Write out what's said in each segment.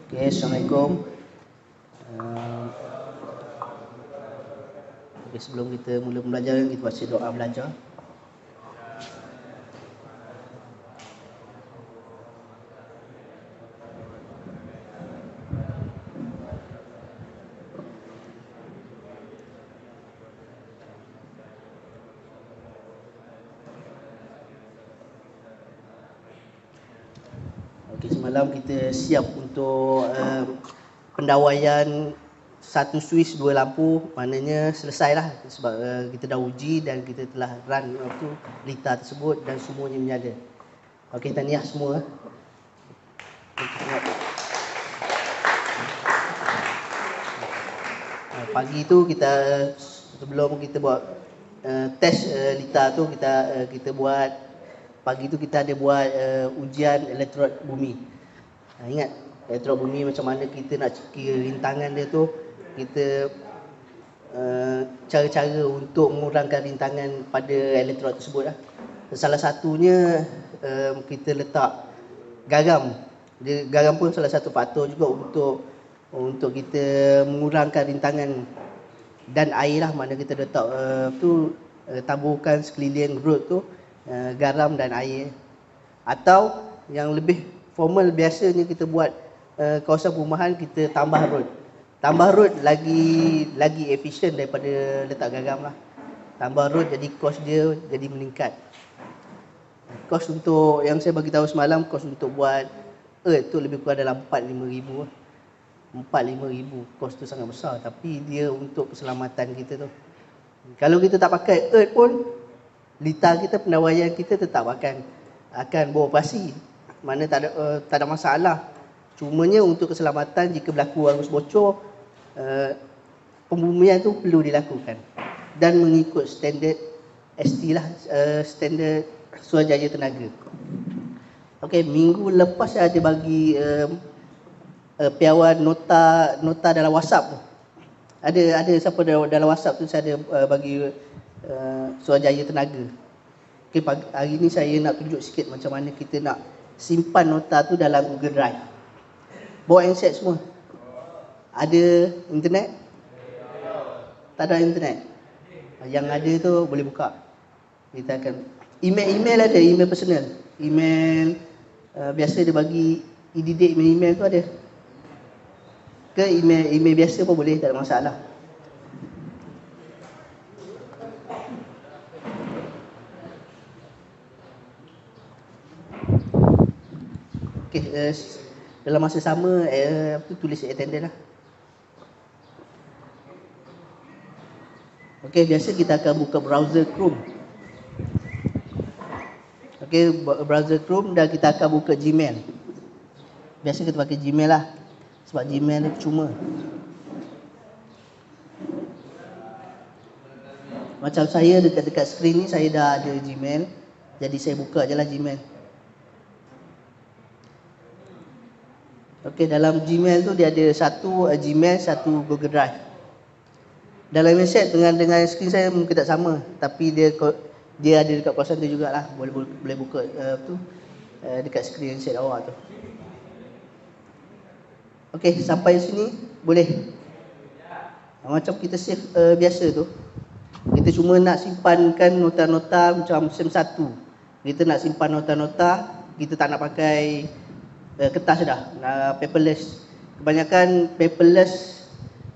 Okay, Assalamualaikum. Uh, okay, sebelum kita mula pembelajaran, kita baca doa belajar. Okay, semalam kita siap untuk pendawaian satu switch dua lampu, maknanya selesai lah sebab kita dah uji dan kita telah run lita tersebut dan semuanya menyala. Okay, tahniah semua. Pagi tu kita sebelum kita buat test lita tu kita buat. Pagi tu kita ada buat ujian elektrod bumi. Ingat elektrod bumi macam mana kita nak kira rintangan dia tu, kita cara-cara untuk mengurangkan rintangan pada elektrod tersebut lah. Salah satunya kita letak garam. Garam pun salah satu faktor juga untuk kita mengurangkan rintangan, dan air lah, mana kita letak taburkan sekeliling rod tu garam dan air. Atau yang lebih formal biasanya kita buat kawasan perumahan, kita tambah rod lagi efisien daripada letak garam lah. Tambah rod jadi kos dia jadi meningkat. Kos untuk yang saya bagi tahu semalam, kos untuk buat earth tu lebih kurang dalam 4-5 ribu. 4-5 ribu, kos tu sangat besar, tapi dia untuk keselamatan kita tu. Kalau kita tak pakai earth pun, lita kita, pendawaian kita tetap akan beroperasi. Mana tak ada masalah. Cumanya untuk keselamatan, jika berlaku arus bocor, pembumian tu perlu dilakukan dan mengikut standard ST lah, standard Suruhanjaya Tenaga. Okey, minggu lepas saya ada bagi piawai nota dalam WhatsApp tu. Ada siapa dalam WhatsApp tu, saya ada bagi Suruhanjaya Tenaga. Okay, hari ni saya nak tunjuk sikit macam mana kita nak simpan nota tu dalam Google Drive. Bawa handset semua? Ada internet? Tak ada internet? Yang ada tu boleh buka. Kita akan email ada, email personal. Email biasa dia bagi e-didik email tu ada. Ke email biasa pun boleh, tak ada masalah. Okey, dalam masa sama tulis attendance lah. Okey, biasa kita akan buka browser Chrome. Okey, browser Chrome, dan kita akan buka Gmail. Biasa kita pakai Gmail lah, sebab Gmail ni cuma. Macam saya dekat skrin ni, saya dah ada Gmail, jadi saya buka je lah Gmail. Okey, dalam Gmail tu dia ada satu Gmail, satu Google Drive. Dalam website dengan skrin saya mungkin tak sama, tapi dia ada dekat kawasan tu jugalah. Boleh buka dekat skrin website awak tu. Okey, sampai sini boleh. Macam kita save biasa tu, kita cuma nak simpankan nota-nota macam SEM 1. Kita nak simpan nota-nota, kita tak nak pakai kertas dah, paperless. Kebanyakan paperless,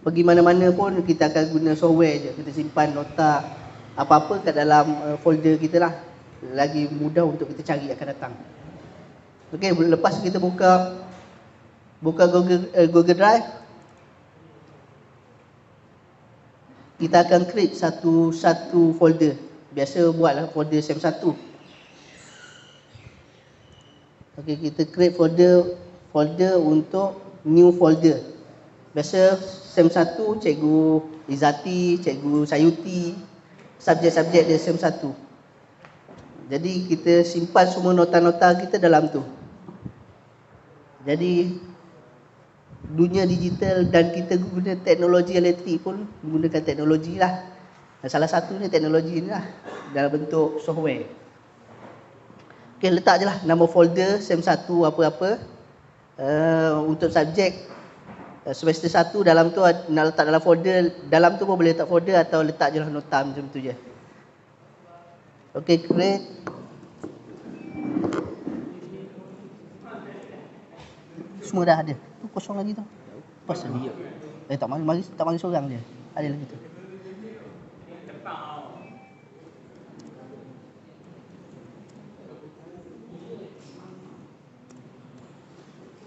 pergi mana-mana pun kita akan guna software je. Kita simpan nota apa-apa kat dalam folder kita lah. Lagi mudah untuk kita cari akan datang. Okey, lepas kita buka Google Drive, kita akan create satu folder. Biasa buatlah folder SEM 1. Okey, kita create folder untuk new folder. Biasa SEM 1 Cikgu Izzati, Cikgu Sayuti, subjek-subjek dia SEM 1. Jadi kita simpan semua nota-nota kita dalam tu. Jadi dunia digital dan kita guna teknologi elektrik pun menggunakan teknologi lah. Salah satunya teknologi ni lah, dalam bentuk software. Okay, letak je lah nama folder SEM 1 apa-apa. Untuk subjek semester 1 dalam tu nak letak dalam folder, dalam tu pun boleh letak folder atau letak je lah nota macam tu je. Okay, create. Semua dah ada. Tu kosong lagi tu. Pas lagi. Tak mari seorang je. Ada lagi tu.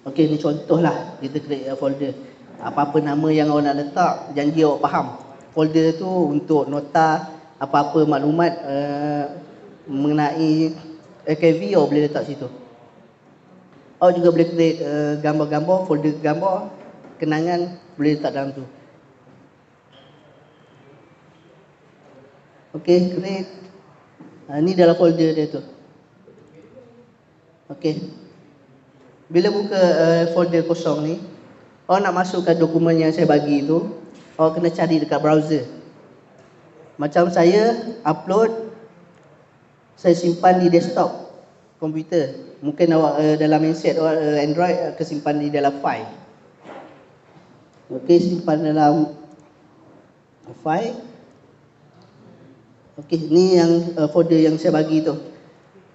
Okey, ni contohlah kita create folder. Apa-apa nama yang awak nak letak, janji awak faham. Folder tu untuk nota apa-apa maklumat mengenai AKV awak boleh letak situ. Awak juga boleh create gambar-gambar, folder gambar, kenangan boleh letak dalam tu. Okey, create. Ni dalam folder dia tu. Okey. Bila buka folder kosong ni, awak nak masukkan dokumen yang saya bagi tu, awak kena cari dekat browser. Macam saya upload, saya simpan di desktop komputer. Mungkin awak dalam handset awak Android kesimpan di dalam file. Okey, simpan dalam file. Okey, ni yang folder yang saya bagi tu.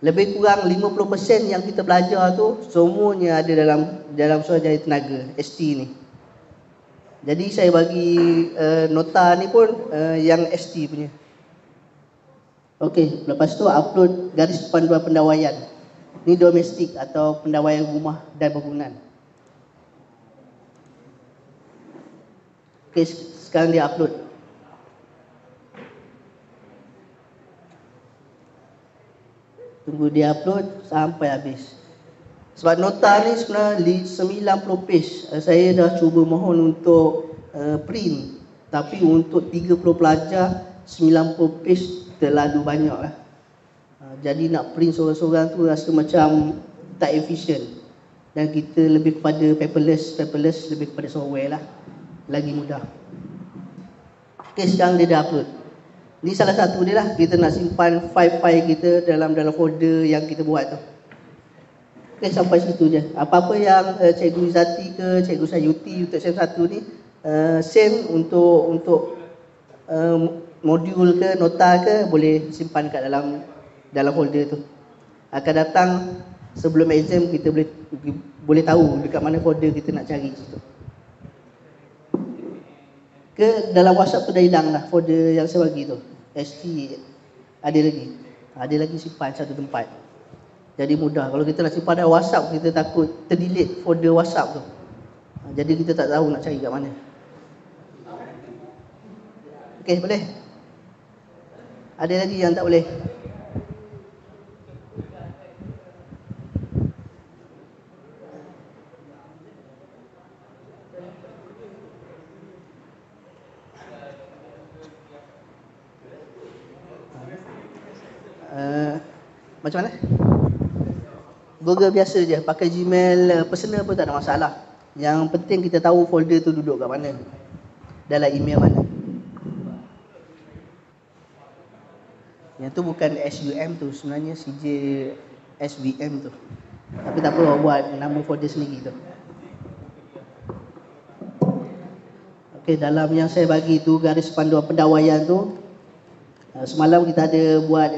Lebih kurang 50% yang kita belajar tu semuanya ada dalam Suruhanjaya Tenaga ST ni. Jadi saya bagi nota ni pun yang ST punya. Okey, lepas tu upload garis panduan pendawaian. Ni domestik atau pendawaian rumah dan bangunan. Okey, sekarang dia upload. Tunggu dia upload sampai habis. Sebab nota ni sebenarnya 90 page. Saya dah cuba mohon untuk print. Tapi untuk 30 pelajar 90 page terlalu banyak lah. Jadi nak print seorang-seorang tu rasa macam tak efisien. Dan kita lebih kepada paperless lebih kepada software lah. Lagi mudah. Okay, sekarang dia dah upload. Ni salah satu dia lah, kita nak simpan file-file kita dalam folder yang kita buat tu. Okay, sampai situ je. Apa-apa yang Cikgu Izzati ke Cikgu Sayuti untuk SEM 1 ni send untuk modul ke nota ke boleh simpan kat dalam folder tu. Akan datang sebelum exam kita boleh tahu dekat mana folder kita nak cari situ. Ke dalam WhatsApp tu dah hilang lah folder yang saya bagi tu. ST ada lagi simpan satu tempat. Jadi mudah. Kalau kita nak simpan dalam WhatsApp, kita takut terdelete folder WhatsApp tu. Jadi kita tak tahu nak cari kat mana. Okey, boleh? Ada lagi yang tak boleh? Macam mana? Google biasa je, pakai Gmail personal pun tak ada masalah. Yang penting kita tahu folder tu duduk kat mana, dalam email mana. Yang tu bukan SUM tu, sebenarnya CJ SVM tu. Tapi tak apa, awak buat nama folder sendiri tu. Okey, dalam yang saya bagi tu garis panduan pendawaian tu, semalam kita ada buat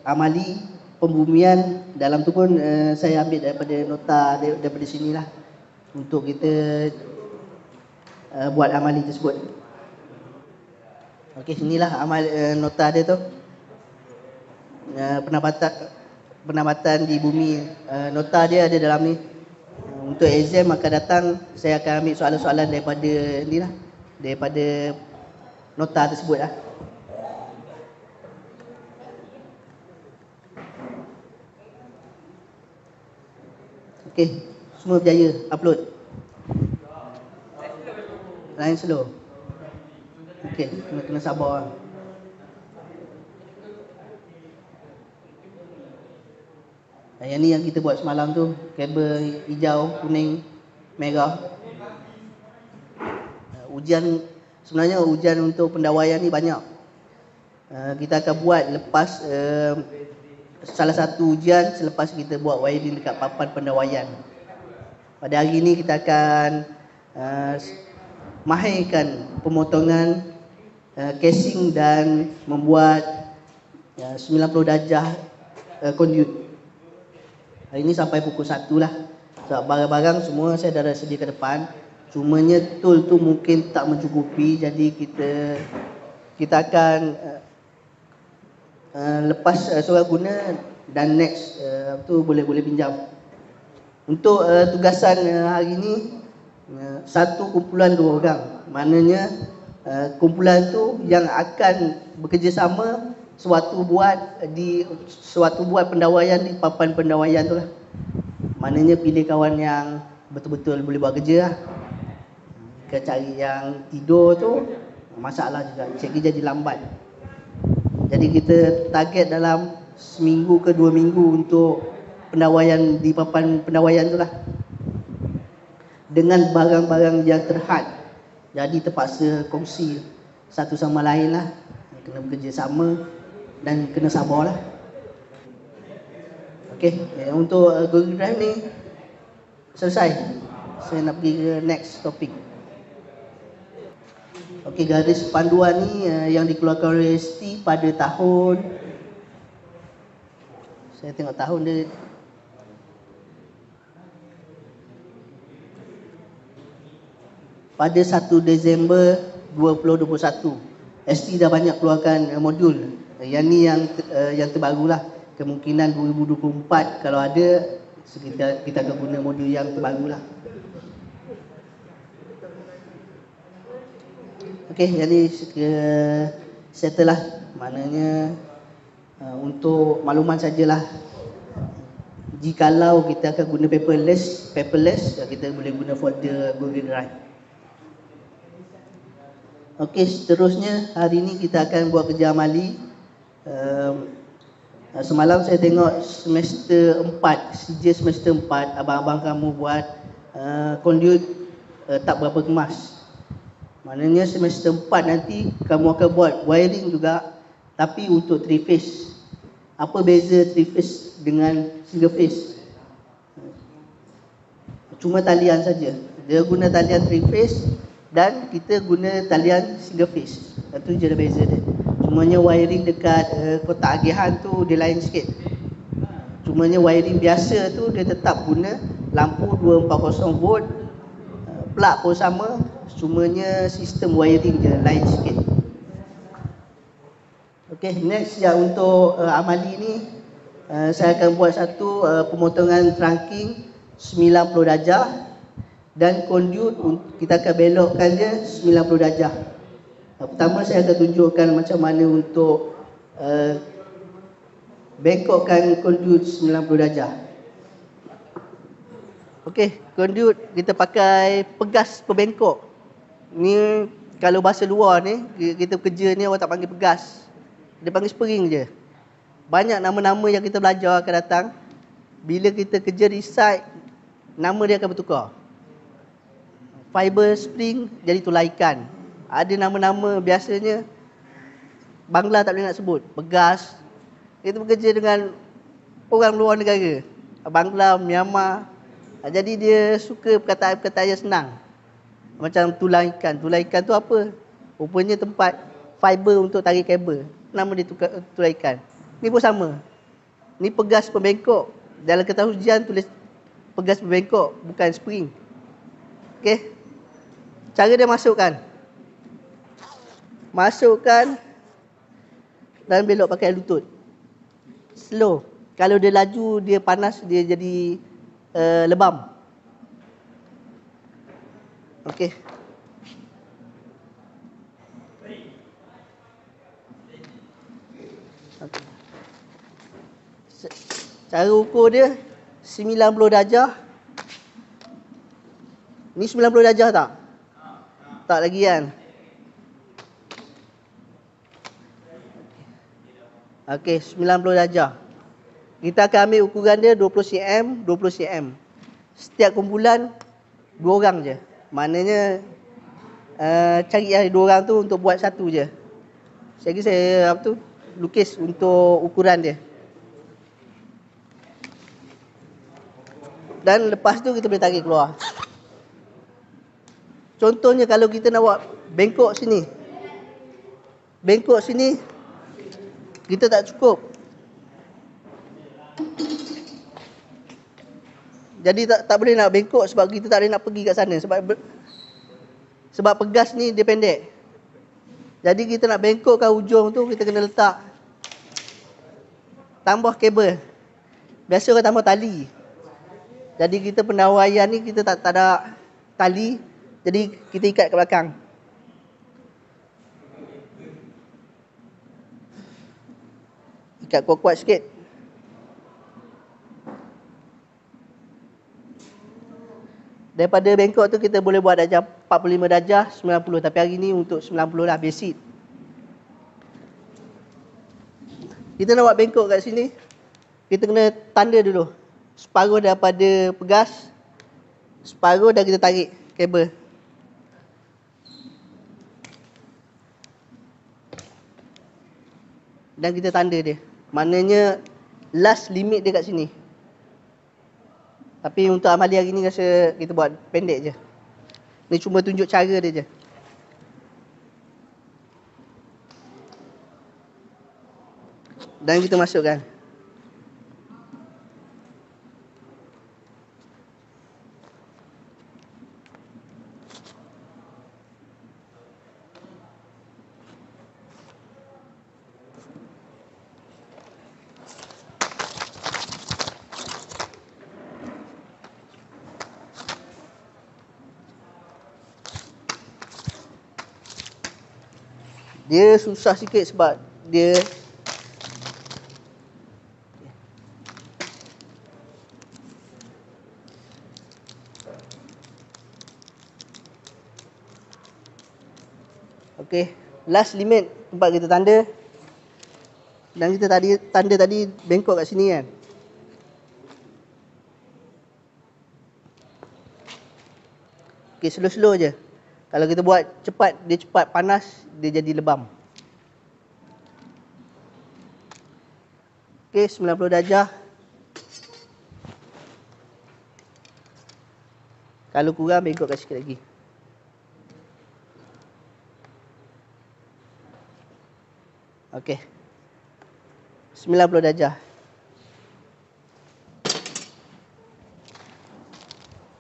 amali pembumian. Dalam tu pun saya ambil daripada nota daripada sinilah untuk kita buat amali tersebut. Okey, sinilah amal nota dia tu. Penambatan di bumi, nota dia ada dalam ni. Untuk exam akan datang, saya akan ambil soalan-soalan daripada ni lah, daripada nota tersebut lah. Okey, semua berjaya upload. Lain slow. Okey, kena sabar. Yang ni yang kita buat semalam tu, kabel hijau, kuning, merah. Sebenarnya ujian untuk pendawaian ni banyak. Kita akan buat lepas salah satu ujian selepas kita buat wiring dekat papan pendawaian. Pada hari ini kita akan mahirkan pemotongan casing dan membuat 90 darjah conduit. Hari ini sampai pukul 1 lah. Sebab barang-barang semua saya dah sedia ke depan. Cumanya tool tu mungkin tak mencukupi, jadi kita akan lepas seorang guna dan next boleh pinjam. Untuk tugasan hari ini, satu kumpulan 2 orang. Maknanya kumpulan tu yang akan bekerjasama suatu buat pendawaian di papan pendawaian tu lah. Maknanya pilih kawan yang betul-betul boleh buat kerja lah. Cari yang tidur tu masalah juga, cikgu jadi lambat. Jadi kita target dalam seminggu ke 2 minggu untuk pendawaian di papan pendawaian tu lah, dengan barang-barang yang terhad. Jadi terpaksa kongsi satu sama lain lah, kena bekerja sama dan kena sabar lah. Okey, untuk Google Drive ni selesai. Saya nak pergi ke next topik. Okey, garis panduan ni yang dikeluarkan oleh ST pada tahun, saya tengok tahun dia pada 1 Disember 2021. ST dah banyak keluarkan modul. Yang ni yang terbarulah. Kemungkinan 2024 kalau ada kita akan guna modul yang terbarulah. Okey, jadi settle lah. Maknanya untuk makluman sajalah. Jikalau kita akan guna paperless, kita boleh guna folder Google Drive. Okey, seterusnya hari ini kita akan buat kerja amali. Semalam saya tengok semester 4, CJ semester 4, abang-abang kamu buat conduit tak berapa kemas. Maknanya semester 4 nanti kamu akan buat wiring juga, tapi untuk 3 phase. Apa beza 3 phase dengan single phase? Cuma talian saja. Dia guna talian 3 phase dan kita guna talian single phase. Itu je beza dia. Cumanya wiring dekat kotak agihan tu dia lain sikit. Cumanya wiring biasa tu dia tetap guna lampu 240 volt, plug pun sama, cumanya sistem wiring je lain sikit. Okey, next yang untuk amali ni saya akan buat satu pemotongan trunking 90 darjah dan conduit kita akan belokkan dia 90 darjah. Pertama saya akan tunjukkan macam mana untuk bengkokkan conduit 90 darjah. Okey, conduit kita pakai pegas pembengkok. Ni kalau bahasa luar ni, kita kerja ni orang tak panggil pegas. Dia panggil spring je. Banyak nama-nama yang kita belajar akan datang. Bila kita kerja di site, nama dia akan bertukar. Fiber spring jadi tulaikan. Ada nama-nama biasanya Bangla tak boleh nak sebut. Pegas. Kita bekerja dengan orang luar negara. Bangla, Myanmar. Jadi dia suka perkataan-perkataan yang senang. Macam tulaikan. Tulaikan tu apa? Rupanya tempat fiber untuk tarik kabel. Nama dia tulaikan. Ni pun sama. Ni pegas pembengkok. Dalam kertas ujian tulis pegas pembengkok, bukan spring. Okey. Cara dia masukkan. Masukkan dan belok pakai lutut. Slow. Kalau dia laju, dia panas, dia jadi lebam. Okey. Cara ukur dia 90 darjah. Ni 90 darjah tak? Tak lagi kan? Okey, 90 darjah. Kita akan ambil ukuran dia 20 cm, 20 cm. Setiap kumpulan 2 orang je. Maknanya cari 2 orang tu untuk buat satu je. Saya lukis untuk ukuran dia. Dan lepas tu kita boleh tarik keluar. Contohnya kalau kita nak buat bengkok sini. Bengkok sini kita tak cukup. Jadi tak boleh nak bengkok sebab kita tak boleh nak pergi kat sana sebab pegas ni dia pendek. Jadi kita nak bengkokkan ujung tu, kita kena letak tambah kabel. Biasa orang tambah tali. Jadi kita pendawaian ni kita tak ada tali, jadi kita ikat kat belakang. Ikat kuat-kuat sikit. Daripada bengkok tu kita boleh buat darjah 45 darjah, 90. Tapi hari ni untuk 90 lah, basic. Kita nak buat bengkok kat sini, kita kena tanda dulu. Separuh daripada pegas, separuh dah kita tarik kabel. Dan kita tanda dia. Maknanya last limit dia kat sini. Tapi untuk amali hari ni rasa kita buat pendek je. Ni cuma tunjuk cara dia je. Dan kita masukkan. Dia susah sikit sebab dia okey, last limit tempat kita tanda. Dan kita tanda tadi bengkok kat sini kan. Okey, slow-slow je. Kalau kita buat cepat, dia cepat panas, dia jadi lebam. Okey, 90 darjah. Kalau kurang, bengkokkan sikit lagi. Okey. 90 darjah.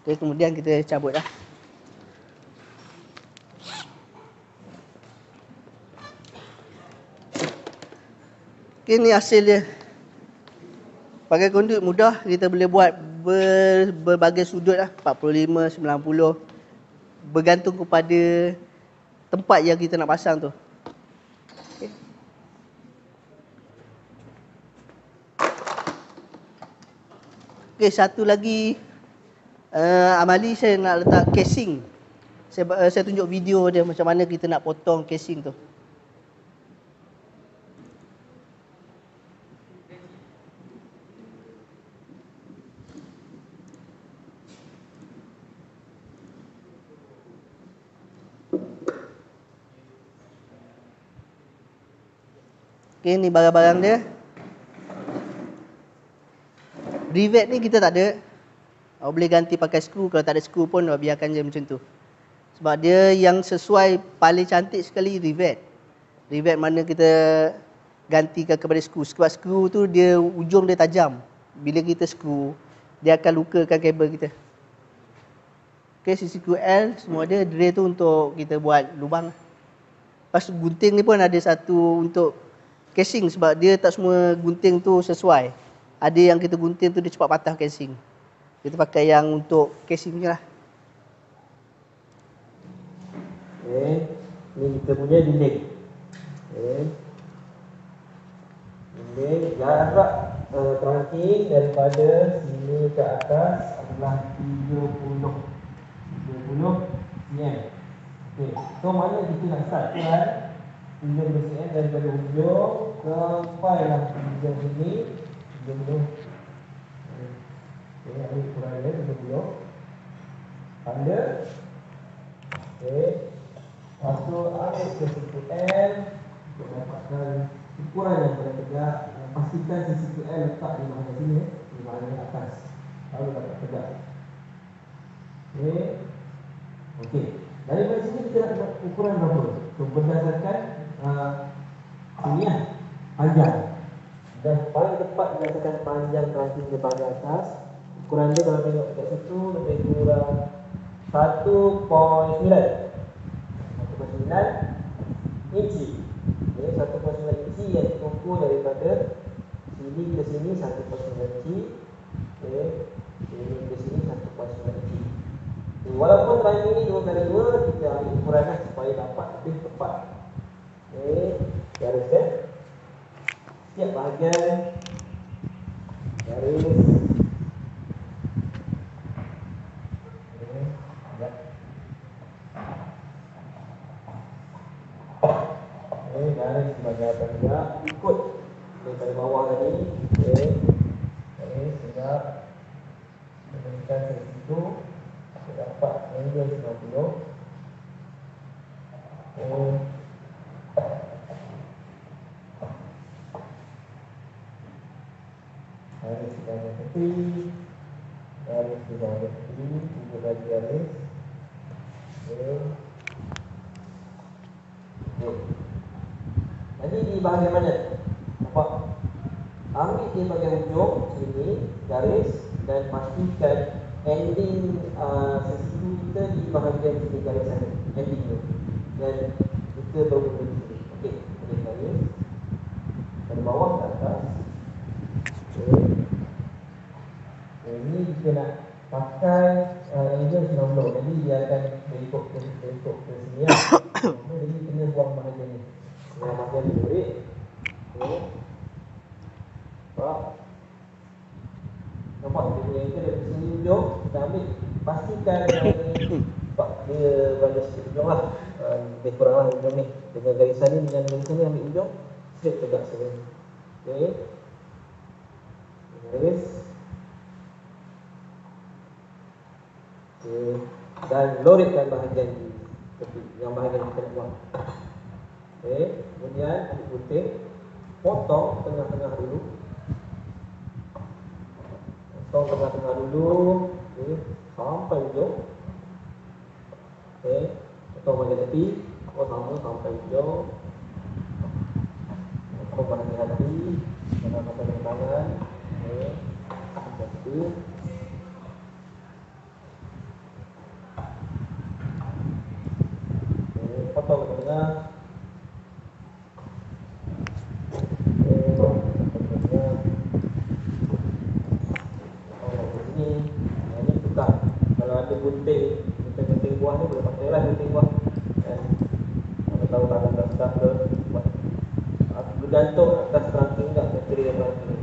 Okey, kemudian kita cabut dah. Okay, ni hasil dia. Pakai konduit mudah, kita boleh buat berbagai sudut lah, 45, 90. Bergantung kepada tempat yang kita nak pasang tu. Okay. Okay, satu lagi amali saya nak letak casing. Saya tunjuk video dia macam mana kita nak potong casing tu. Okay, ni barang-barang dia. Rivet ni kita tak ada. Boleh ganti pakai skru. Kalau tak ada skru pun biarkan je macam tu. Sebab dia yang sesuai paling cantik sekali rivet. Rivet mana kita gantikan kepada skru. Sebab skru tu dia ujung dia tajam. Bila kita skru, dia akan lukakan kabel kita. Okay, sisi skru L semua ada. Drill tu untuk kita buat lubang. Lepas gunting ni pun ada satu untuk casing sebab dia tak semua gunting tu sesuai. Ada yang kita gunting tu dia cepat patah casing. Kita pakai yang untuk casing je lah. Okay. Ni kita punya dinding. Okay. Dinding jarak trunking daripada sini ke atas adalah 30 cm. Okay. So mana kita nak start kan? 30 cm daripada ujung sampai lah ujung sini 30. Okay, ambil kurang dia 30. Tanda. Okay. Lepas tu ambil ke siku L untuk dapatkan ukuran yang paling tegak. Pastikan sisi L letak di mana sini, di mana atas. baru dapat tegak. Okey. Daripada sini kita nak buat ukuran berapa? So, berdasarkan sini panjang. Dan paling tepat berdasarkan panjang ranting di bahagian atas. Ukuran dia kalau tengok dekat situ lebih kurang 1.9 inci. Okay, 1.9 inci yang diukur daripada sini ke sini 1.9 inci. Okay, sini ke sini 1.9 inci. Okay, walaupun triangle ini 2x2, kita ambil ukuran supaya dapat lebih tepat. Okay, gariskan setiap bahagian garis. Garis sebagai atas juga ikut daripada bawah tadi. Okey. Sehingga menentukan dari situ kita dapat angle 90. Garis sebagai tepi, garis sebagai tepi, tiga garis garis. Okey. Jadi di bahagian mana? Nampak? Ambil di bahagian ujung sini garis dan pastikan ending sesi kita di bahagian sini garis sana, ending tu. Dan kita bermula di sini. Okey, kita garis dari bawah ke atas. Okey. Ini kita nak pakai angle 90. Jadi dia akan berikut ke sini lah. Jadi kena buang bahagian ni. Yang bahagian lurik. Okey. Nampak dia punya angle dari sini ujung. Kita ambil, pastikan nampak dia balik sikit ujung lah. Lebih kurang lah ujung ni. Dengan garisan ni, dengan garisan ni ambil ujung, straight tegak sini. Okey. Garis. Okey. Dan lorikkan bahagian tepi, yang bahagian kita nak buang. Okey. Kemudian ambil gunting, potong tengah-tengah dulu. Potong tengah-tengah dulu. Okey. Sampai ujung. Okey. Potong bahagian tepi. Potong sampai ujung. Potong bahagian hati. Potong bahagian tangan. Okey. Satu. Potong ke tengah. Potong ke tengah. Potong ke sini. Ini tukar. Kalau ada gunting buah ni boleh pakai lah gunting buah. Kalau tahu tangan tak sedap ke, buat. Bergantung atas ranting tak, material ranting.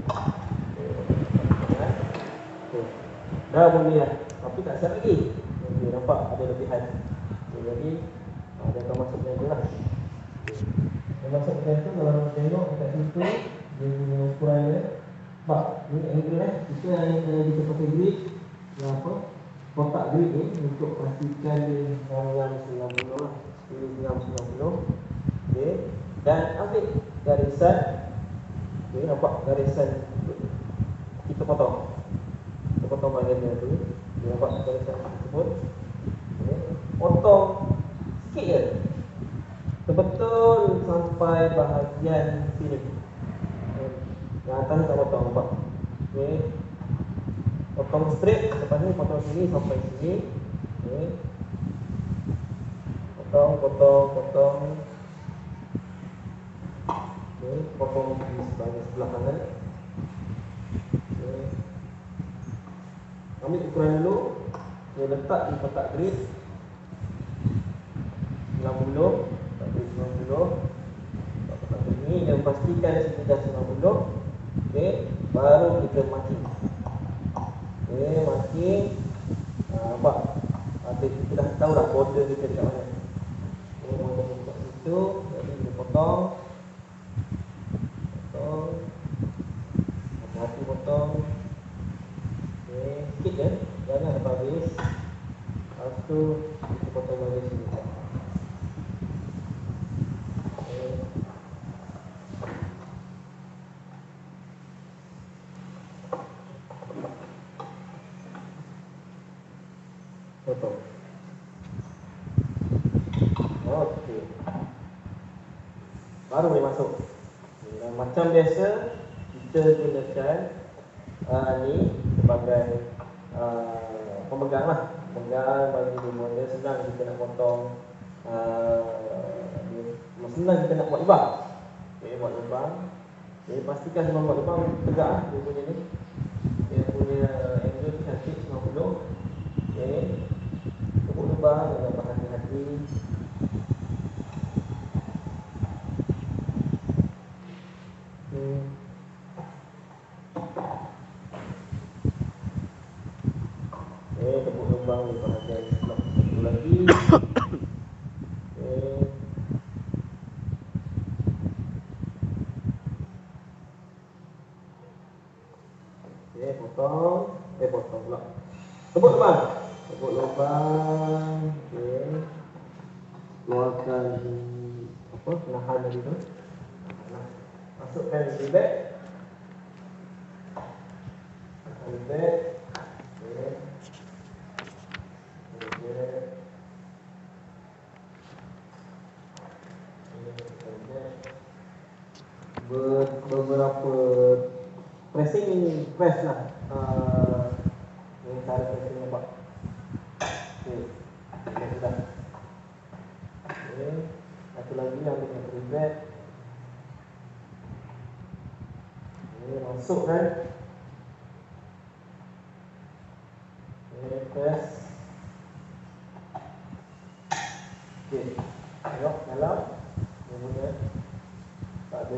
Dah boleh lah. Tapi tak siap lagi. Okay, nampak ada lebihan. Okay, jadi dia akan masuk macam tu lah. Dia masuk macam tu, kalau tengok dekat situ, dia punya ukuran dia. Nampak? Ni angle Itu yang kita pakai grid. Yang apa? Kotak grid ni untuk pastikan dia yang 90 lah. Pilih yang 90. Okay. Dan ambil garisan. Okay, nampak garisan kita potong. Kita potong bahagian dia tu. Dia nampak garisan tersebut. Okay. Potong sikit je, betul sampai bahagian sini. Yang atas ni tak potong, nampak? Okay. Potong straight, lepas ni potong sini sampai sini. Okay. Potong. Okay. Potong di sebelah kanan. Okay. Ambil ukuran dulu. Okay, letak di kotak grid 90, tak 90. Ini dan pastikan sini dah 90. Okey, baru kita marking. Okey, marking. Nampak? Kita dah tahu dah border kita dekat mana. Okey, border dekat situ, jadi kita potong. Hati-hati potong. Okey, sikit je, jangan sampai habis. Lepas tu kita potong bahagian sini. Okey. Baru boleh masuk. Dan macam biasa kita gunakan ni sebagai pemegang lah. Pemegang bagi dia senang kita nak potong, senang kita nak buat lubang. Okey, buat lubang. Okey, pastikan sebelum buat lubang tegak lah dia punya ni. Dia punya angle tu cantik 90. Okey. Tepuk lubang dengan berhati-hati. Tepuk lubang di bahagian sebelah satu lagi. Potong. Potong pula. Tepuk lubang. Tepuk lubang. Okey. Keluarkan penahan tadi tu. Masukkan di bag. Masukkan di bag. Beberapa press lah. Ini cara pressing nampak. Okey, sudah. Okey, satu lagi ambil yang terlibat. Okey, masukkan. Okey, press. Okey, tengok dalam. Kemudian tak ada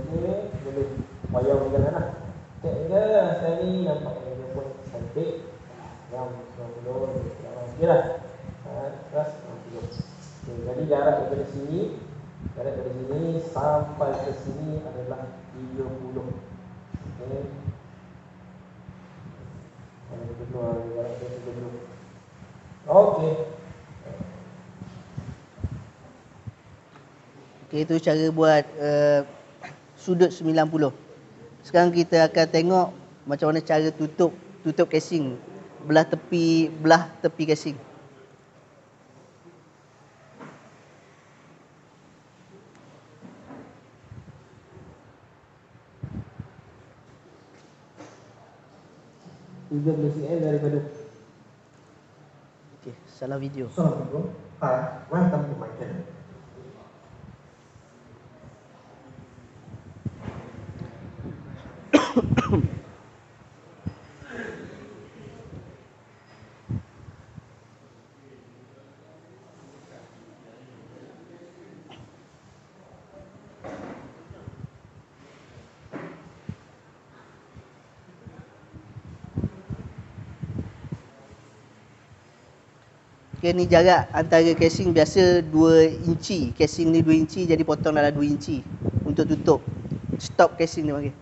ni boleh payah berjalan lah. Cek je saya ni nampak dia pun cantik. Yang 90 okey lah. Terus 90. Okay, jadi jarak daripada sini sampai ke sini adalah 30. Okey. Ada kedua jarak 30. Okey. Okey, itu cara buat sudut 90. Sekarang kita akan tengok macam mana cara tutup casing belah tepi casing. Tiga cm daripada. Okey, salah video. Assalamualaikum. Hi, welcome to my channel. Okey, ni jarak antara casing biasa 2 inci. Casing ni 2 inci, jadi potong dalam 2 inci untuk tutup stop casing dia panggil.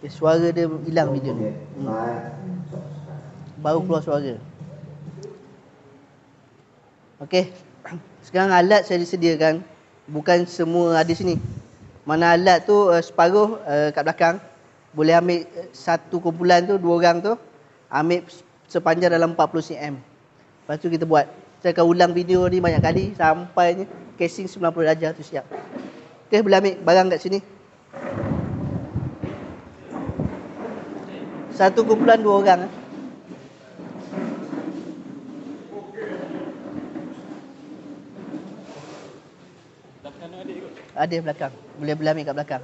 Okay, suara dia hilang video ni. Baru keluar suara. Okey. Sekarang alat saya disediakan, bukan semua ada sini. Mana alat tu separuh kat belakang. Boleh ambil satu kumpulan tu, 2 orang tu, ambil sepanjang dalam 40 cm. Lepas tu kita buat. Saya akan ulang video ni banyak kali sampai casing 90 darjah tu siap. Okey, boleh ambil barang kat sini. Satu kumpulan 2 orang. Ada belakang. Boleh ambil kat belakang.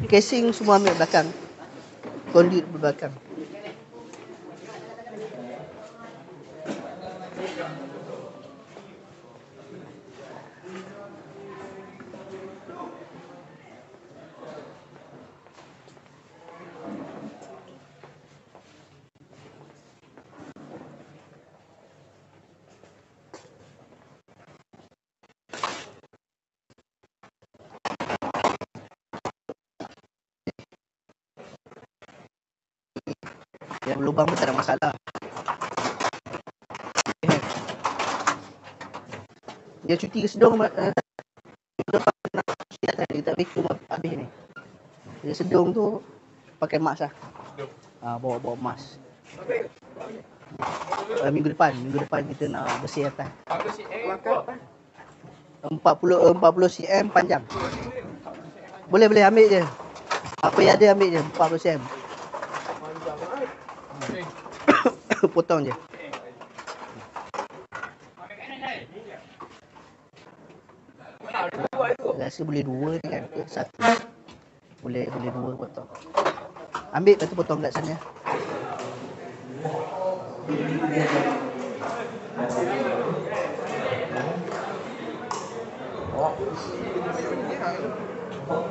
Casing semua ambil belakang. Conduit belakang. Yang lubang pun tak ada masalah. Dia cuti ke sedung kita vacuum habis ni. Dia sedung tu pakai mask lah. Bawa mask. Minggu depan kita nak bersih atas. 40 cm panjang. Boleh ambil je. Apa yang ada ambil je 40 cm. Potong je. Rasa boleh 2 kan. Satu. Boleh 2 potong. Ambil lepas tu potong kat sana.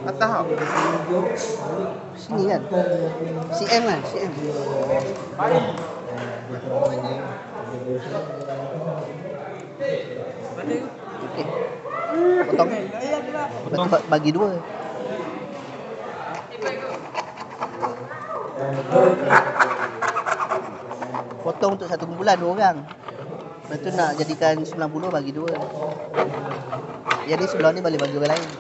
Atas tak? Sini kan? CM kan? CM. Okey. Potong. Lepas tu bagi 2. Potong untuk satu kumpulan 2 orang. Lepas tu nak jadikan 90 bagi 2. Yang ni sebelah ni boleh bagi orang lain.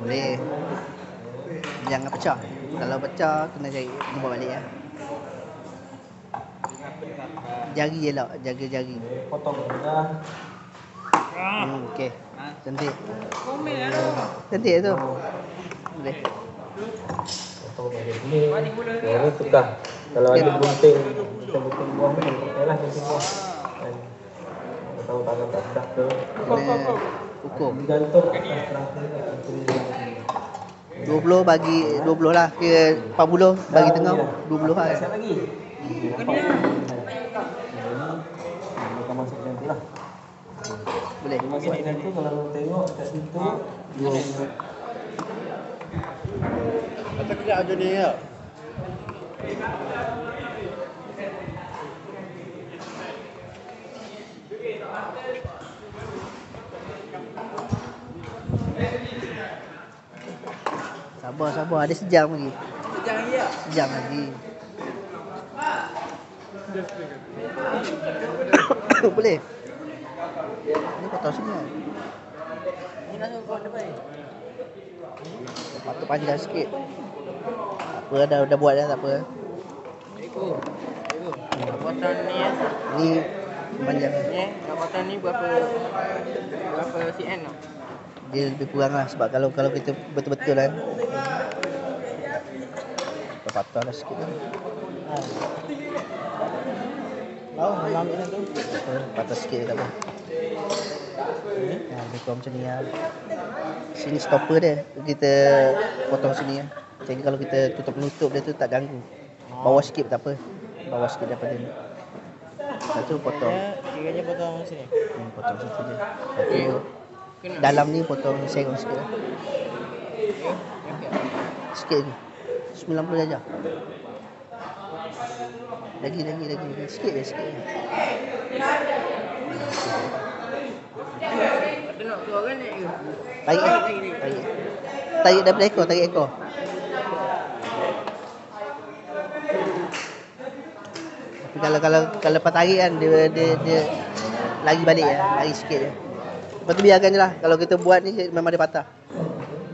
Boleh. Jangan pecah. Kalau pecah kena cari buat balik ya. Jari je lah, jaga jari. Potong dah. Okey. Cantik. Cantik tu. Boleh. Potong bagi ni. Ini tukar. Kalau ada gunting buah ni, okeylah gunting buah. Dan tahu tangan tak sedap tu. Ukur. Digantung atas kerangka 20 bagi 20 lah. Kira 40 bagi tengah 20 lah. Siap lagi. Bukan masuk nanti lah. Boleh. Masuk nanti kalau tengok kat situ. Kata kerja aja ni ya. Sabar. Ada sejam lagi. Sejam lagi ya? Sejam lagi. Boleh. Ini potong sini kan? Ni nak buat depan. Patut panjang sikit. Tak apa, dah buat dah, tak apa. Ikut. Potong ni ya. Ni panjang. Ni potong ni berapa cm tau? Dia lebih kurang lah sebab kalau kita betul-betul kan. Patut lah sikit kan. Nak ambil tu. Patut sikit tak apa. Lebih kurang macam ni lah. Sini stopper dia. Kita potong sini lah. Jadi kalau kita tutup-nutup dia tu tak ganggu. Bawah sikit tak apa. Bawah sikit daripada ni. Lepas tu potong. Kiranya potong sini. Potong situ je. Lepas tu dalam ni potong serong sikit lah. Sikit lagi. 90 darjah. Lagi. Sikit je. Ada nak keluar kan ni ke? Tarik daripada ekor, Tapi kalau lepas tarik kan dia lari balik ya, lari sikit je. Lepas tu biarkan je lah. Kalau kita buat ni memang dia patah.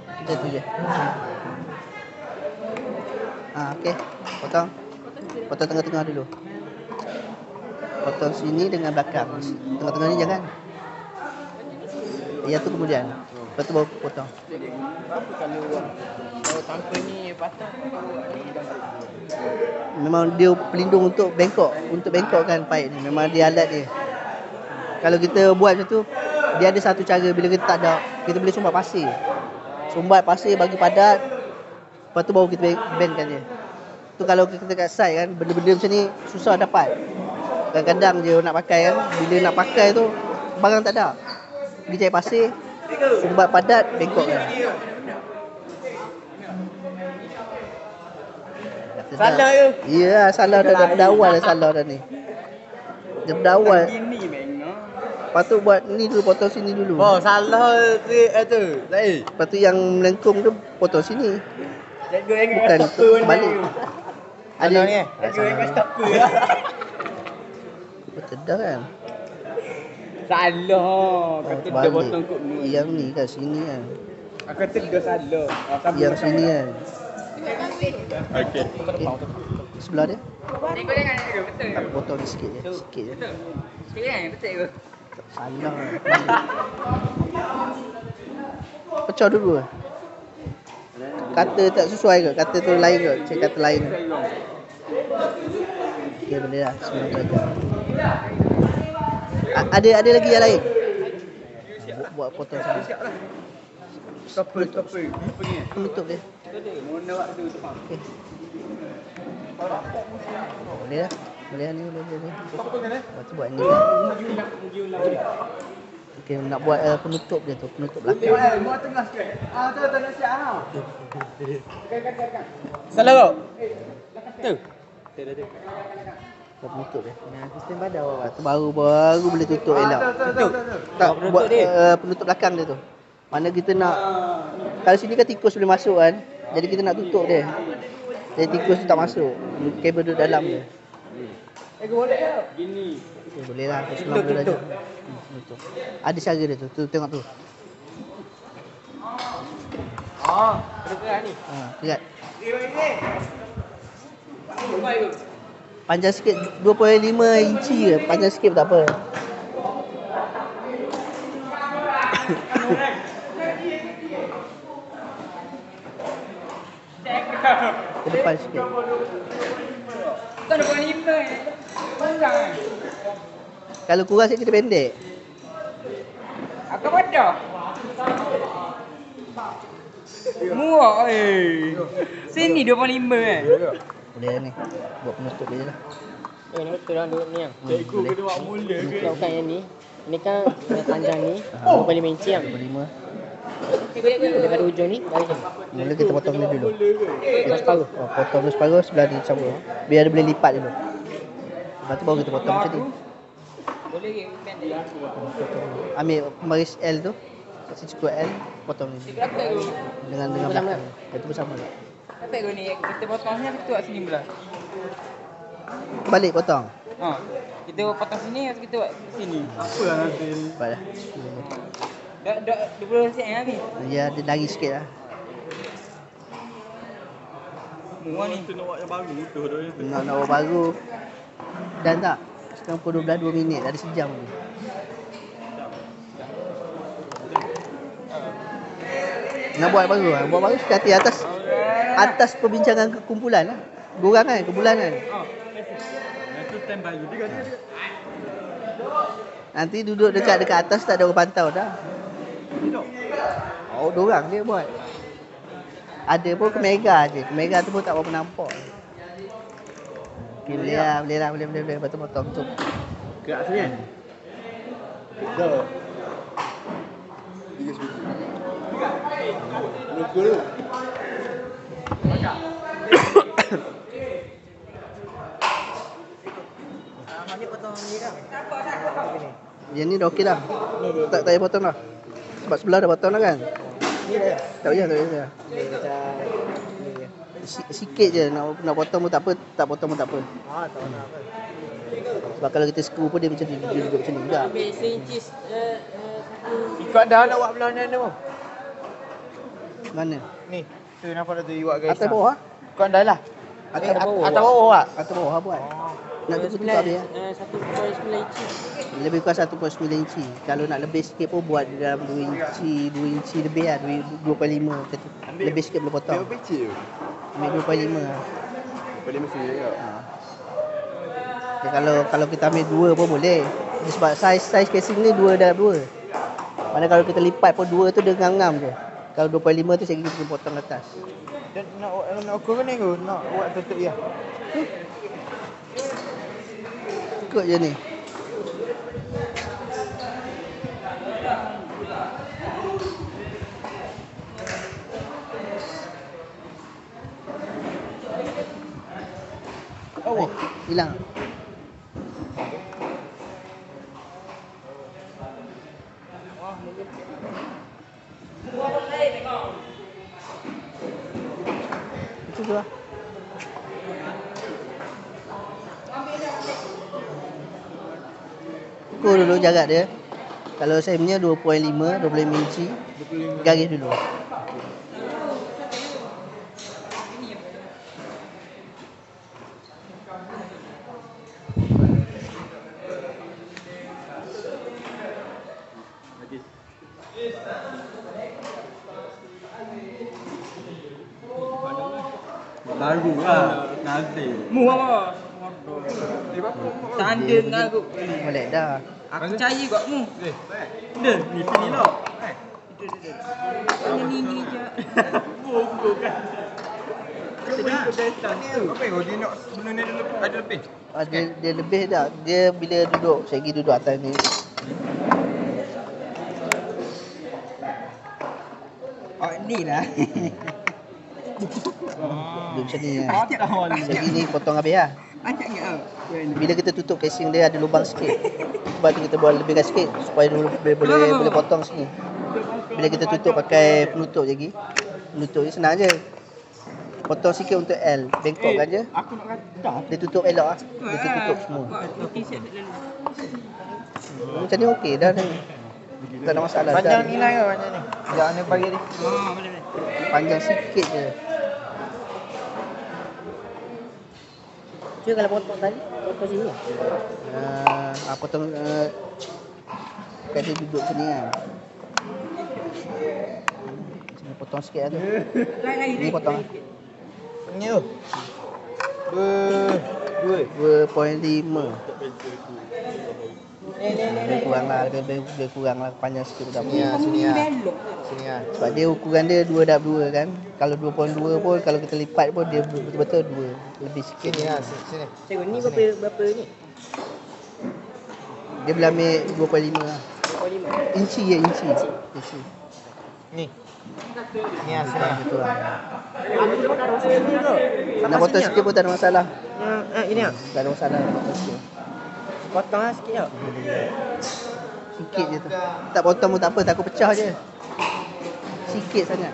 Macam tu je. Okey. Potong tengah-tengah dulu. Potong sini dengan belakang. Tengah-tengah ni jangan. Yang tu kemudian. Lepas tu baru potong. Apa kalau tanpa ni patah ni dah. Memang dia pelindung untuk bengkokkan paip ni. Memang dia alat dia. Kalau kita buat macam tu, dia ada satu cara. Bila kita tak ada, kita boleh sumbat pasir. Bagi padat. Lepas tu baru kita bendkan dia. Tu kalau kita kat site kan, benda-benda macam ni susah dapat. Kadang-kadang je nak pakai kan. Bila nak pakai tu, barang tak ada. Pergi cari pasir, sumbat padat, bengkokkan. Salah ke? Ya, salah dah daripada awal salah dah ni. Daripada awal. Gini memang. Lepas tu buat ni dulu, potong sini dulu. Oh, salah tu. Lain. Lepas tu yang melengkung tu potong sini. Jaga Bukan balik. Ada ni. Jaga stopper. Betul dah kan? Salah. Kata dia balik. potong kot ni. Yang ni kat sini kan. Aku kata dia salah. Yang sini kan. Okey. Sebelah dia. Tengok jangan dia betul. Tak potong ni sikit je. Sikit je. Betul. Sikit kan betul ke? Salah. Pecah dulu lah. Kata tak sesuai ke? Kata tu lain ke? Cik kata lain ke? Okey, boleh lah. Semua belajar. Ada lagi yang lain? Buat potong sana. Stopper. Pergi. Penutup dia. Mana waktu tu faham. Okey. Boleh lah. Boleh ni. Lepas tu buat ni. Okey, nak buat penutup dia tu. Penutup belakang. Buat tengah sikit. Tengah siap ha. Salah kau. Tu. Buat penutup dia. Sistem badan awak. Tu baru boleh tutup elok. Tak buat penutup belakang dia tu. Mana kita nak, kalau sini kan tikus boleh masuk kan. Jadi kita nak tutup dia. Jadi tikus tu tak masuk. Kabel duduk dalam je. Boleh ke? Gini. Okay, boleh lah. 90 darjah. Tutup. Ada cara dia tu. Tengok tu. Keras ni. Kerat. Panjang sikit 2.5 inci ke. Panjang sikit pun tak apa. Ke depan sikit. Tak ada 5 panjang kan? Kalau kurang sikit kita pendek. Aku pada. Murah Sini 25 kan? Boleh lah ni. Buat penutup dia je lah. Ni betul lah duduk ni yang. Cikgu kena buat mula ke? Bukan yang ni. Ini kan yang panjang ni 25 inci yang. 25. Daripada ujung ni balik ni. Mula kita potong ni dulu. Lepas separuh. Potong dulu separuh, sebelah ni campur. Biar dia boleh lipat dulu. Lepas tu baru kita potong macam ni. Boleh ke pendek? Ambil pembaris L tu. Kasih cukup L, potong ni. Dengan belakang. Itu bersama tak? Apa kau ni? Kita potong sini atau buat sini pula? Balik potong. Kita potong sini atau kita buat sini? Apa lah nanti? Baik dah. Dah 20 sen yang habis. Ya, dia lari sikit lah. Murah ni. Nak buat yang baru tu dah. Nak buat baru. Dan tak? Sekarang pukul 12, 2 minit. Ada sejam lagi. Nak buat baru lah. Buat baru sekali atas perbincangan kekumpulan lah. Diorang kan, kumpulan kan. Itu time baru dia kata. Nanti duduk dekat atas tak ada orang pantau dah. Oh, diorang dia buat. Ada pun ke Mega je. Ke Mega tu pun tak berapa nampak. Okay, boleh lah. Lepas tu potong tu. Gerak sini kan? Dah. Tiga sebiji. Lukul tu. Yang ni dah okey dah. Ni dia. Tak payah potong dah. Sebab sebelah dah potong dah kan. Ni dah. Tak payah. Dia macam ni dia. Sikit je nak potong pun tak apa, tak potong pun tak apa. Tak nak apa. Sebab kalau kita skru pun dia macam dia duduk macam ni juga. Ambil seincis Ikut dah nak buat belah mana tu? Mana? Ni. Tu nampak tu you buat guys. Atas bawah? Ikut dah lah. Atas bawah. Atas bawah tak? Atas bawah buat. Nak tutup habis ya. 1.9 inci. Lebih kurang 1.9 inci. Kalau nak lebih sikit pun buat dalam 2 inci lebih lah, 2.5 macam tu. Lebih sikit boleh potong. Dia kecil. Ambil 2.5 lah. Boleh mesin juga. Okay, kalau kita ambil 2 pun boleh. Sebab saiz casing ni 2 darab 2. Mana kalau kita lipat pun 2 tu dia ngam-ngam je. Kalau 2.5 tu saya kita potong atas. Dan nak ukur ni ke? Nak buat tutup ya. Ikut je ni. Oh, hilang. Itu tu lah. Ukur dulu jarak dia. Kalau saya punya 2.5, 25 inci. Garis dulu. Lagu lah. Nanti. Mu apa? Tanda ngaruh. Boleh dah. Aku percaya kat mu. Dah, ni sini lah. Ni je. Bukan. Apa yang dia nak sebelum ni ada lebih? Dia lebih dah. Dia bila duduk, saya pergi duduk atas ni. Oh, ni lah. Duduk macam ni lah. Saya pergi ni potong habis lah. Banyak ke? Bila kita tutup casing dia ada lubang sikit. Sebab tu kita buat lebihkan sikit supaya boleh potong sini. Bila kita tutup pakai penutup je lagi. Penutup je senang je. Potong sikit untuk L, bengkokkan je. Aku nak kata dah. Dia tutup elok ah. Dia tutup semua. Macam ni okey dah ni. Tak ada masalah. Panjang dah. ni lah ke panjang ni? Jangan ni bagi dia. Boleh. Panjang sikit je. Cuba kalau potong tadi, potong sini. Potong kan dia duduk sini kan. Sini potong sikit lah tu. Ni potong. Ni tu. 2.5. Lebih kurang lah, lebih kurang lah, panjang sikit tak apa. Sini lah. Sebab dia ukuran dia 2 darab 2 kan. Kalau 2.2 pun kalau kita lipat pun dia betul-betul 2. Lebih sikit. Sini lah, sini. Tengok ni berapa ni? Dia boleh ambil 2.5 lah. 2.5. Inci je, inci. Ni. Ni lah, sini lah. Betul lah. Aku dah potong sikit tu. Nak potong sikit pun tak ada masalah. Ini ah. Tak ada masalah nak potong sikit. Potong lah sikit tau. Sikit je tu. Tak potong pun tak apa, takut pecah je. Sikit sangat.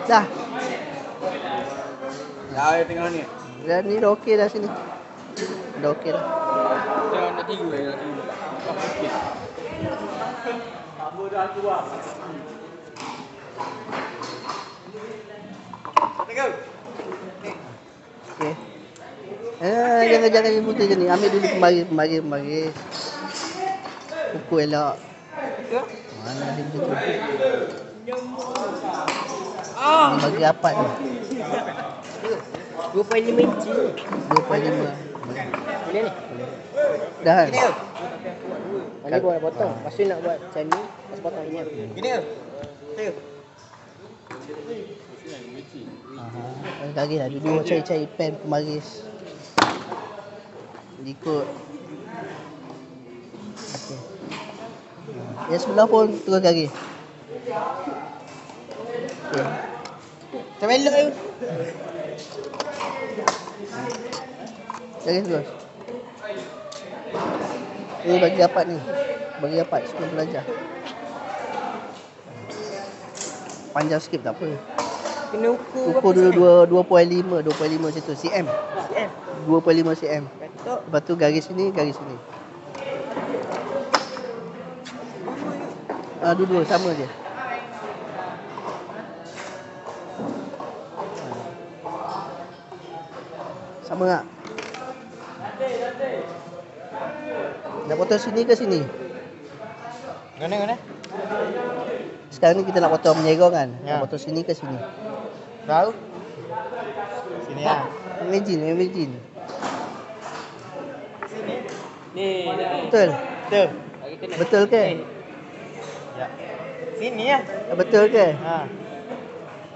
Dah. Ya, tengah ni. Dah ni dah okey dah sini. Dah okey dah. Nak tiga. Okey. Jangan putih je ni. Ambil dulu pembaris. Pukul elok. Mana dia macam tu. Ni bagi rapat ni. 2.5 inci. 2.5. Boleh ni? Dah kan? Ni buat nak potong. Lepas tu nak buat macam ni, lepas potong ini. Gini ke? Tengok. Lagi lah. Duduk cari pen pembaris. Ikut. Okey. Yang sebelah pun terus garis. Okey. Macam elok tu. Garis terus. Ini bagi rapat ni. Bagi rapat sebelum belajar. Panjang sikit tak apa. Kena ukur Ukur dulu 2.5 situ cm. cm. 2.5 cm. Betul. Lepas tu garis sini, garis sini. Dua-dua sama je. Sama tak? Nak potong sini ke sini? Mana? Sekarang ni kita nak potong menyerong kan? Ya. Nak potong sini ke sini? Tahu? Sini lah. Imagine. Ni. Betul? Betul. Betul ke? Ya. Sini lah. Betul ke? Ha.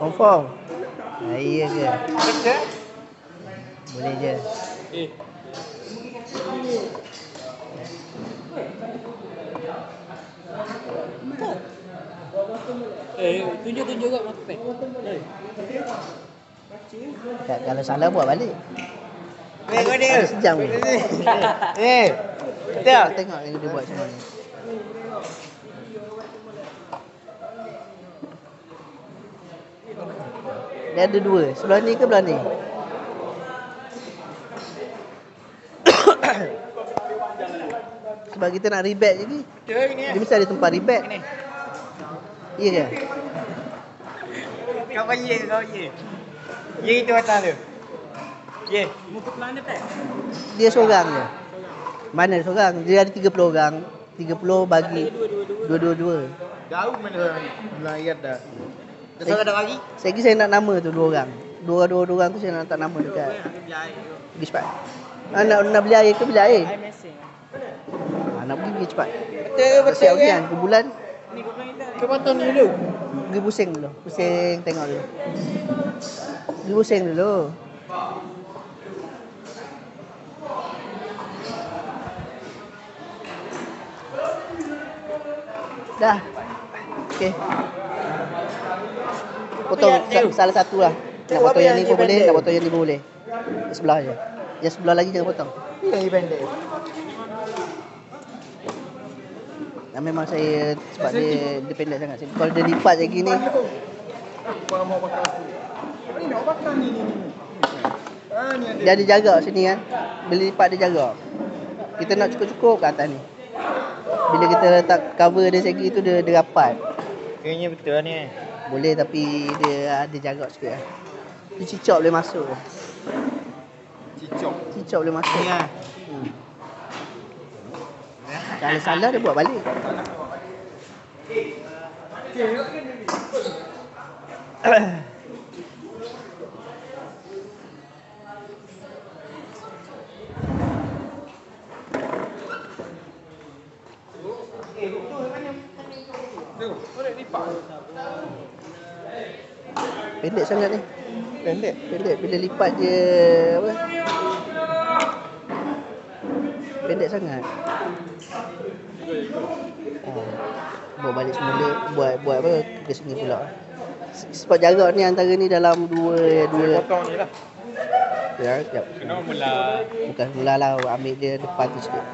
Confirm? Iya ke? Betul? Boleh je. Tunjuk kat mata pen. Kalau salah buat balik. Tengok dia. Ada sejam ni. Betul? Tengok yang dia buat semua ni. Dia ada dua. Sebelah ni ke belah ni? Sebab kita nak rebate je ni. Betul ni. Dia mesti ada tempat rebate. Ni. Iya ke? Kau ye. Ye itu atas tu. Ye. Dia seorang je. Mana seorang? Dia ada 30 orang. 30 bagi dua. Jauh mana orang ni? Melayat dah. Dah ada bagi? Saya nak nama tu dua orang. Dua orang tu saya nak letak nama dekat. Pergi cepat. Nak beli air ke beli air? I mesin. Nak pergi cepat. Betul Siap kan? Ke bulan. Kau potong ni dulu. Pergi pusing dulu. Pusing tengok dulu. Pergi pusing dulu. Dah. Okey. Potong salah satu lah. Nak potong yang ni pun boleh, nak potong yang ni pun boleh. Yang sebelah je. Yang sebelah lagi jangan potong. Yang pendek. Memang saya sebab dia pendek sangat. Kalau dia lipat lagi ni, Apa mau pakai aku? Apa ni nak pakai ni? Ni ada. dia ada jarak sini kan. Bila lipat dia jarak. Kita nak cukup-cukup kat atas ni. Bila kita letak cover dia segi tu dia rapat. Kayaknya betul ni. Boleh tapi dia ada jarak sikit lah. Dia cicak boleh masuk. Cicak boleh masuk. Ni lah. Kalau salah dia buat balik. Pendek sangat ni. Pendek. Bila lipat je apa? Pendek sangat. Buat balik semula, buat apa ke sini pula. Sebab jarak ni antara ni dalam dua Potong ni lah. ya, sekejap. Kena mula. Bukan mula lah, ambil dia depan tu sikit.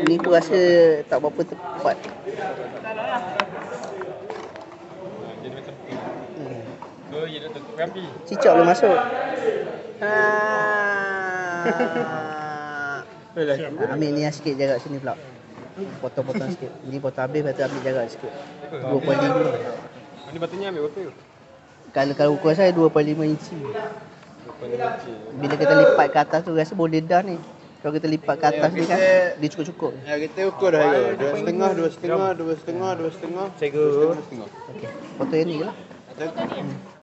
Ni aku rasa tak berapa tepat. Jadi macam tu. So, dia dah tutup rapi. Cicak boleh masuk. Ambil ni yang sikit jarak sini pula. Potong-potong sikit. Ni potong habis, lepas tu ambil jarak sikit. 2.5. Ni batunya ambil berapa tu? Kalau ukur saya 2.5 inci. Bila kita lipat ke atas tu rasa boleh dah ni. Kalau kita lipat ke atas ni kan dia cukup-cukup. Ya, kita ukur dah ya. 2,5. Sego. Okey. Potong yang ni je lah.